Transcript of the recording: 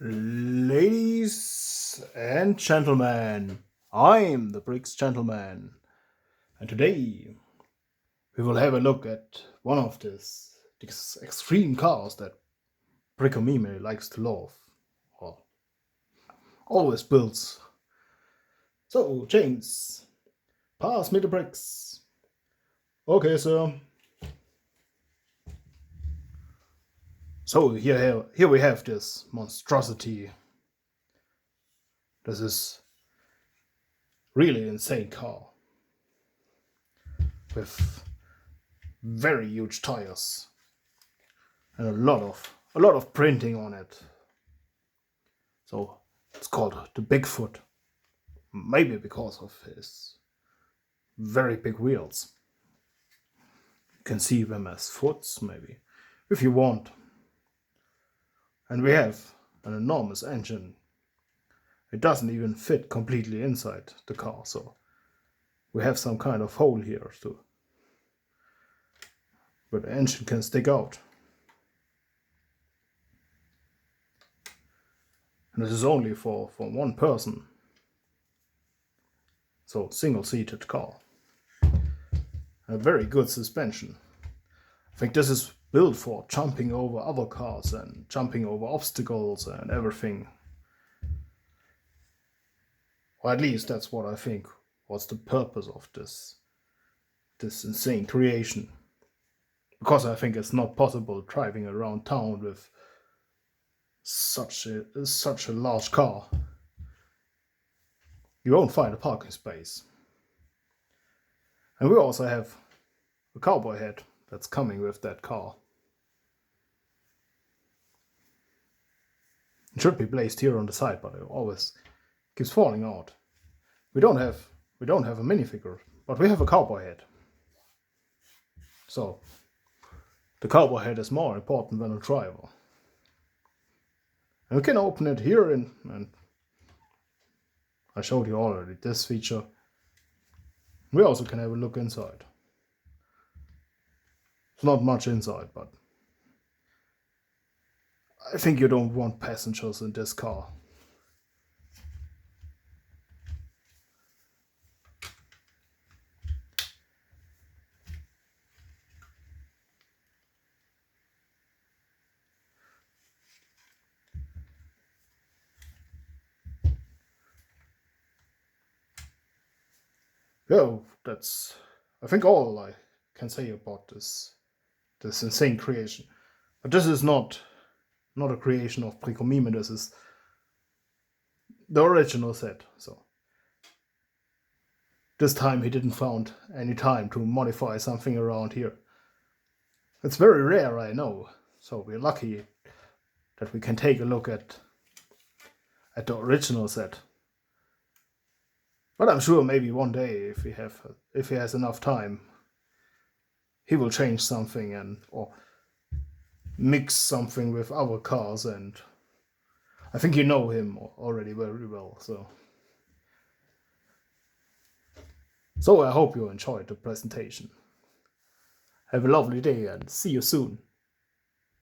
Ladies and gentlemen, I'm the Bricks Gentleman, and today we will have a look at one of these extreme cars that Brickomime likes to love, or always builds. So, James, pass me the bricks. Okay, sir. So here we have this monstrosity. This is really insane car with very huge tires and a lot of printing on it. So it's called the Bigfoot, maybe because of his very big wheels. You can see them as foots, maybe, if you want. And we have an enormous engine. It doesn't even fit completely inside the car, so we have some kind of hole here too, where the engine can stick out. And this is only for one person, so single-seated car. A very good suspension. I think this is built for jumping over other cars and jumping over obstacles and everything. Or at least that's what I think was the purpose of this insane creation. Because I think it's not possible driving around town with such a large car. You won't find a parking space. And we also have a cowboy hat that's coming with that car. It should be placed here on the side, but it always keeps falling out. We don't have a minifigure, but we have a cowboy hat. So the cowboy hat is more important than a driver. And we can open it here, and I showed you already this feature. We also can have a look inside. It's not much inside, but I think you don't want passengers in this car. Yeah, that's I think all I can say about this insane creation. But this is not a creation of Brickomime. This is the original set. So this time he didn't found any time to modify something around here. It's very rare, I know. So we're lucky that we can take a look at the original set. But I'm sure maybe one day, if he has enough time, he will change something or mix something with other cars, and I think you know him already very well. So I hope you enjoyed the presentation. Have a lovely day and see you soon.